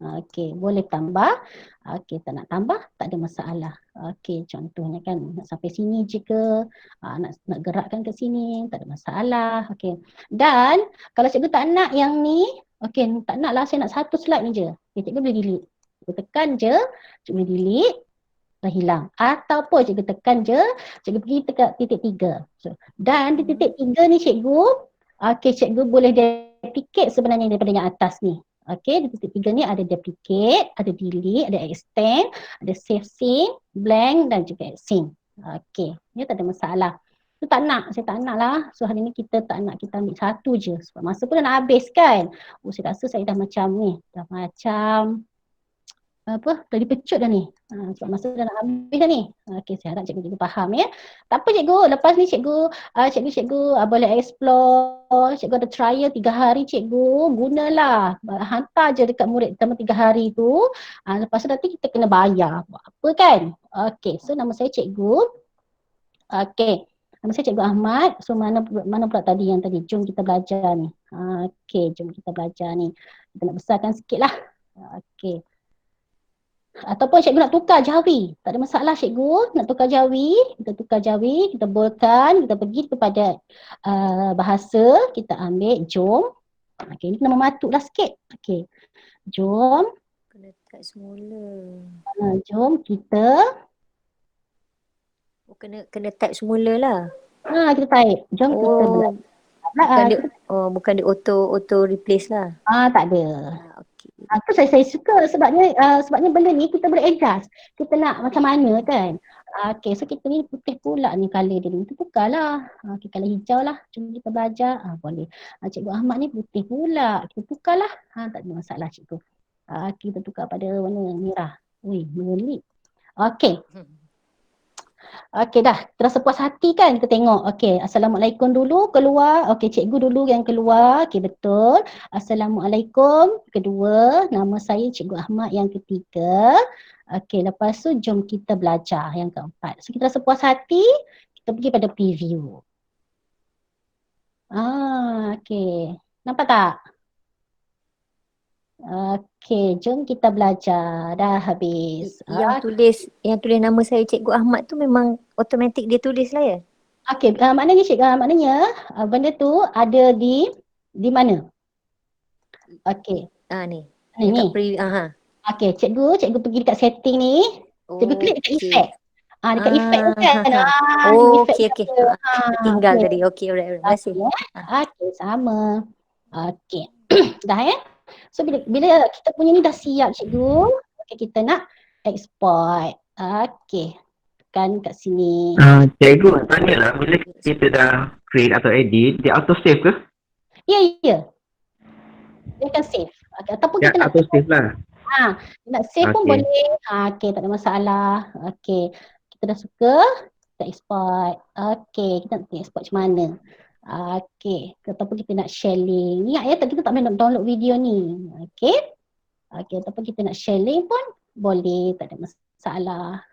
Okey, boleh tambah. Okey, tak nak tambah, tak ada masalah. Okey, contohnya kan nak sampai sini je ke, nak gerakkan ke sini, tak ada masalah. Okey. Dan kalau cikgu tak nak yang ni, okey, tak naklah saya nak satu slide ni je. Okey, cikgu boleh delete. Cikgu tekan je, cikgu boleh delete. Dah hilang. Ataupun cikgu tekan je, cikgu pergi tekan titik 3. So, dan di titik 3 ni cikgu, okey cikgu boleh duplicate sebenarnya daripada yang atas ni. Okey, di titik 3 ni ada duplicate, ada delete, ada extend, ada save scene, blank dan juga sync. Okey, ni tak ada masalah. Tu tak nak, saya tak nak lah. So hari ni kita tak nak, kita ambil satu je. Sebab masa pun dah nak habis kan. Saya rasa saya dah macam ni, dah macam dah dipecut dah ni. Sebab masa dah nak habis dah ni. Okey, saya harap cikgu faham ya. Tak apa cikgu, lepas ni cikgu boleh explore, cikgu ada trial 3 hari cikgu, gunalah. Hantar je dekat murid selama 3 hari tu. Lepas tu nanti kita kena bayar. Buat apa kan? Okey, so nama saya cikgu. Okey. Nama saya Cikgu Ahmad. So mana pula tadi yang tadi? Jom kita belajar ni. Okey, jom kita belajar ni. Kita nak besarkan sikit lah. Okey. Ataupun cikgu nak tukar Jawi. Tak ada masalah cikgu. Nak tukar Jawi. Kita tukar Jawi. Kita bolehkan. Kita pergi kepada bahasa. Kita ambil jom. Okey, ni kena mematuklah sikit. Okey. Jom. Kena type semula. Jom kita. Kena type semula lah. Kita type. Jom kita belajar. Bukan dia auto replace lah. Tak ada. Okey. Itu saya suka sebabnya benda ni kita boleh adjust. Kita nak macam mana kan. Okey, so kita ni putih pula ni colour dia ni. Kita tukarlah. Okey, colour hijau lah. Cuma kita belajar. Boleh. Cikgu Ahmad ni putih pula. Kita tukarlah. Tak ada masalah cikgu. Kita tukar pada warna merah. Wih, menyelip. Okey. Okey dah, terasa puas hati kan kita tengok. Okey, Assalamualaikum dulu keluar. Okey, cikgu dulu yang keluar. Okey, betul. Assalamualaikum. Kedua, nama saya Cikgu Ahmad yang ketiga. Okey, lepas tu jom kita belajar yang keempat. So kita rasa puas hati, kita pergi pada preview. Okey. Nampak tak? Okey, jom kita belajar. Dah habis. Yang tulis nama saya Cikgu Ahmad tu memang automatik dia tulis lah ya? Okey, maknanya maknanya benda tu ada di mana? Okey. Ni. Ni. Dekat ha. Okey, cikgu pergi dekat setting ni. Cikgu klik dekat effect. Dekat effect tu kan. Ni effect Okey. dia. Tinggal okey. tadi. Okey, alright. Terima kasih. Okey, sama. Okey. Dah ya? So bila kita punya ni dah siap cikgu, okey, kita nak export. Okey. Tekan kat sini. Cikgu, tanyalah bila kita dah create atau edit, dia auto save ke? Ya. Dia akan save. Ataupun Ya, kita nak auto save lah. nak save pun Okey. boleh. Okey, tak ada masalah. Okey. Kita dah suka, kita export. Okey, kita nak export macam mana? Okey, ataupun kita nak share link. Ingat ya, kita tak boleh nak download video ni. Okey. Ataupun kita nak share link pun boleh, tak ada masalah.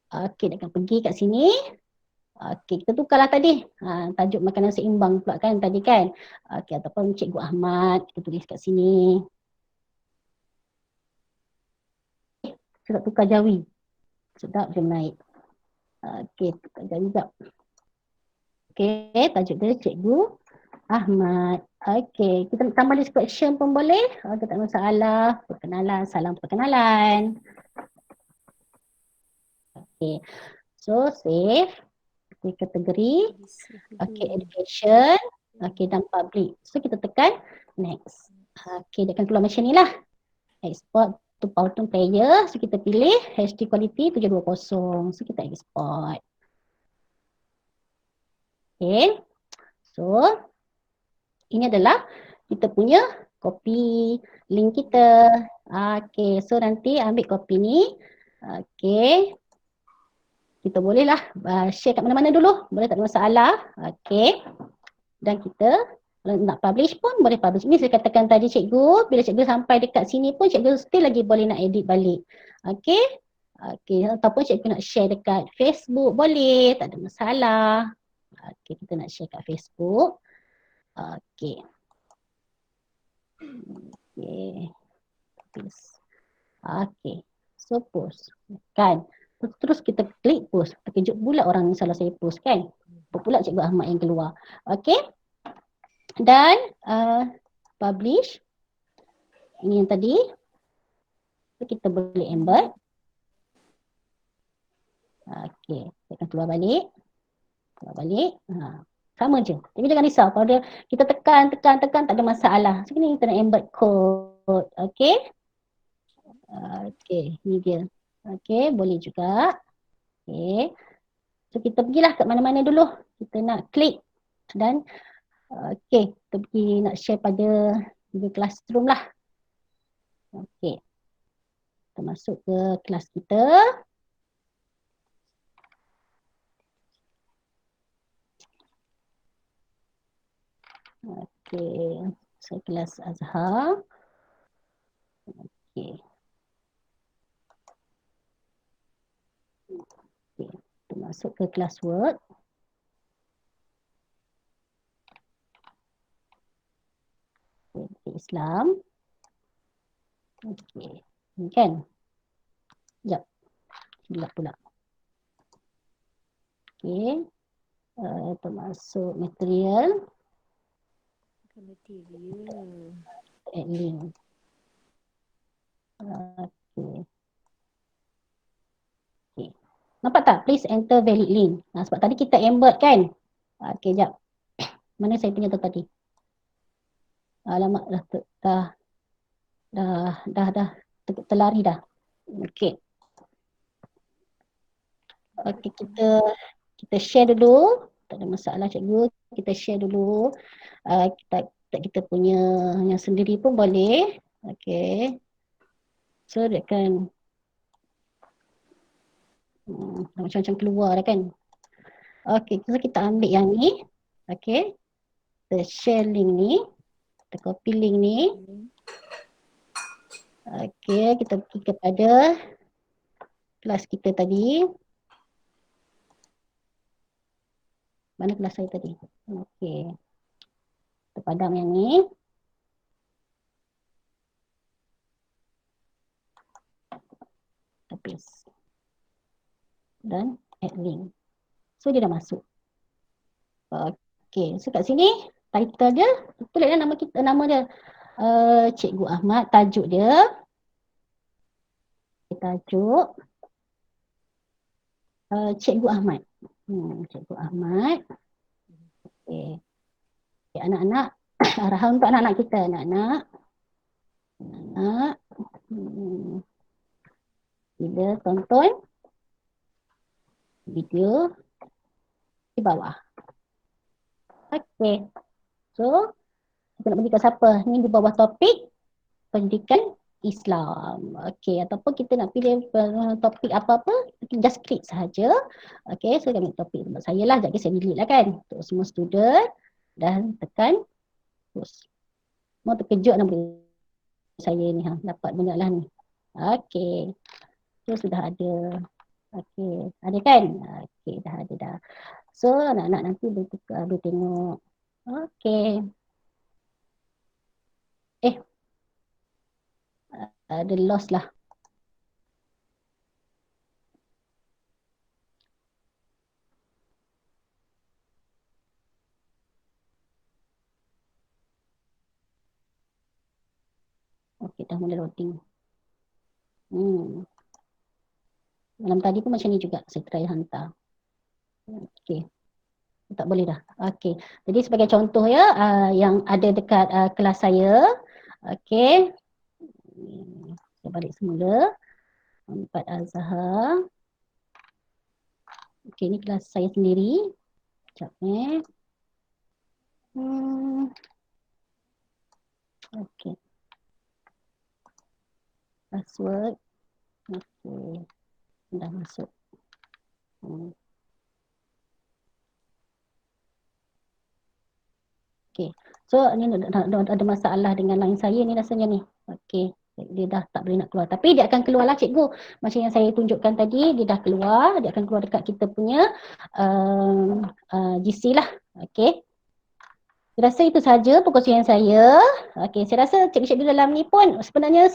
Okey, dia akan pergi kat sini. Okey, kita tukarlah tadi. Tajuk makanan seimbang pula kan tadi kan. Okey, ataupun Cikgu Ahmad, kita tulis kat sini. Kita tukar Jawi. Sedap dia naik. Okey, tukar Jawi sekejap. Okey, tajuk dia Cikgu Ahmad. Okey, kita nak tambah description pun boleh. Tak ada masalah. Perkenalan, salam perkenalan. Okey, so save. Okey, kategori. Okey, education. Okey, dan public. So kita tekan next. Okey, dia akan keluar macam ni lah. Export to PowerPoint player. So kita pilih HD quality 720. So kita export. Okay. So ini adalah kita punya copy link kita. Okay. So nanti ambil copy ni. Okay. Kita bolehlah share kat mana-mana dulu. Boleh, tak ada masalah. Okay. Dan kita kalau nak publish pun boleh publish. Ini saya katakan tadi cikgu, bila cikgu sampai dekat sini pun cikgu still lagi boleh nak edit balik. Okey. Okey, ataupun cikgu nak share dekat Facebook boleh, tak ada masalah. Okey, kita nak share kat Facebook. Okey. Okey. Okey. So post. Kan? Terus kita klik post. Terkejut pula orang ni salah saya post kan. Pula Cikgu Ahmad yang keluar. Okey. Dan publish. Ini yang tadi. So, kita boleh embed. Okey. Kita akan keluar balik. Sama je. Tapi jangan risau. Kalau kita tekan, tak ada masalah. So, ini kita nak embed code. Okey. Okey. Ini dia. Okey. Boleh juga. Okey. So, kita pergilah kat mana-mana dulu. Kita nak klik. Dan okey, kita pergi nak share pada Google Classroom lah. Okey. Kita masuk ke kelas kita. Okey, saya kelas Azhar. Okey. Okey, kita masuk ke kelas Word. Islam. Okey. Ni kan? Sekejap. Silap pula. Okey. Termasuk material. Add link. Okey. Okey. Nampak tak? Please enter valid link. Sebab tadi kita embed kan? Okey, sekejap. Mana saya punya tu tadi? Alamak, dah terlari dah. Okey. Okey, kita share dulu. Tak ada masalah cikgu. Kita share dulu. Kita punya yang sendiri pun boleh. Okey. So dia akan macam-macam keluar dah kan. Okey, so kita ambil yang ni. Okey. Kita share link ni. Kita copy link ni. Okey, kita pergi kepada kelas kita tadi. Mana kelas saya tadi? Okey. Kita padam yang ni. Habis. Dan add link. So dia dah masuk. Okey, so kat sini title dia, tulislah nama kita, nama dia Cikgu Ahmad, tajuk dia. Tajuk Cikgu Ahmad. Cikgu Ahmad. Okey. Okay, anak-anak, arahan untuk anak-anak kita, anak-anak. Kita tonton video di bawah. Okey. So, kita nak pergi ke siapa? Ni di bawah topik pendidikan Islam. Okey, ataupun kita nak pilih topik apa-apa, just klik sahaja. Okey, so kami topik untuk saya lah. Jadi saya delete lah kan. Untuk semua student dan tekan terus. Mau terkejut nak boleh saya ni dapat banyak lah ni. Okey. So sudah ada. Okey, ada kan? Okey, dah ada dah. So anak-anak nanti boleh tengok. Okey. Ada loss lah. Okey, dah mula loading. Malam tadi pun macam ni juga, saya try hantar. Okey. Tak boleh dah. Okey. Jadi sebagai contoh ya, yang ada dekat kelas saya. Okey. Saya balik semula. 4 Azhar. Okey, ni kelas saya sendiri. Sekejap Okey. Password. Okey. Dah masuk. Okey. So ni ada masalah dengan line saya ni rasanya ni. Okey. Dia dah tak boleh nak keluar. Tapi dia akan keluarlah cikgu. Macam yang saya tunjukkan tadi, dia dah keluar. Dia akan keluar dekat kita punya GC lah. Okey. Saya rasa itu sahaja perkongsian saya. Okey, saya rasa cikgu-cikgu dalam ni pun sebenarnya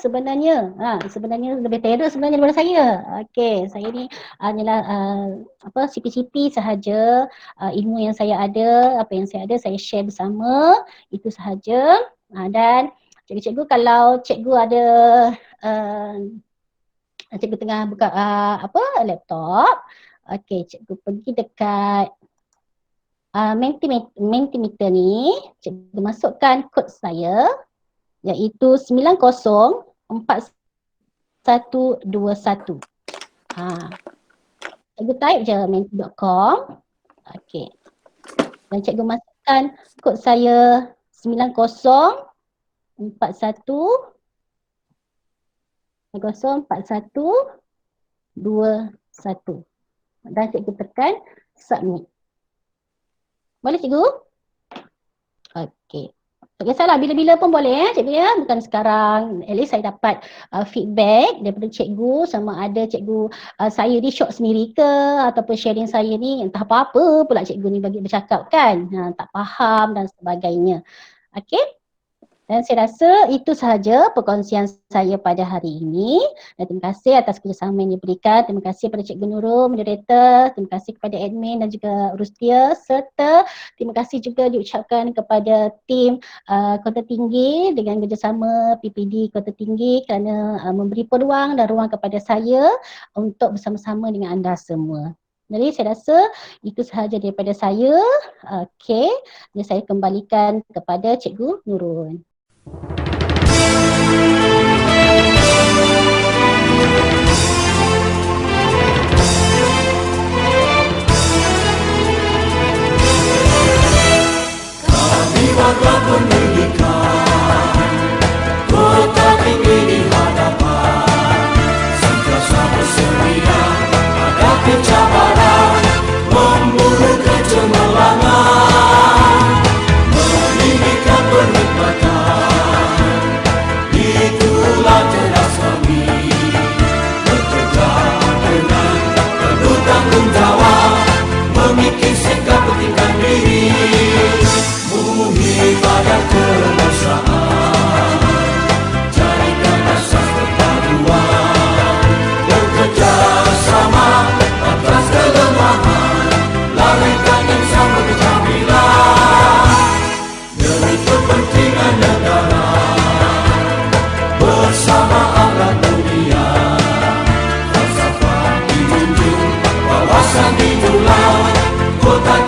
lebih terror sebenarnya daripada saya. Okey, saya ni hanyalah CP-CP sahaja, ilmu yang saya ada, apa yang saya ada saya share bersama, itu sahaja. Dan cikgu-cikgu kalau cikgu ada cikgu tengah buka laptop, okey, cikgu pergi dekat Mentimeter ni, cikgu masukkan kod saya iaitu 904121. Cikgu type je menti.com. Okey. Dan cikgu masukkan kod saya 904121. Dan cikgu tekan submit. Boleh cikgu? Okey. Tak kisahlah, bila-bila pun boleh cikgu ya. Bukan sekarang. At least saya dapat feedback daripada cikgu, sama ada cikgu saya di shot sendiri ke, ataupun sharing saya ni entah apa-apa pula cikgu ni bagi bercakap kan. Tak faham dan sebagainya. Okey. Dan saya rasa itu sahaja perkongsian saya pada hari ini. Dan terima kasih atas kerjasama yang diberikan. Terima kasih kepada Cikgu Nurul, moderator. Terima kasih kepada admin dan juga Rustia. Serta terima kasih juga diucapkan kepada tim Kota Tinggi dengan kerjasama PPD Kota Tinggi kerana memberi peluang dan ruang kepada saya untuk bersama-sama dengan anda semua. Jadi saya rasa itu sahaja daripada saya. Okey. Jadi saya kembalikan kepada Cikgu Nurul. Kami warga pendidikan, Kota Tinggi di hadapan, sentiasa bersedia hadapi cabaran, membunuh kecemerlangan, meninggikan penikmatan. kota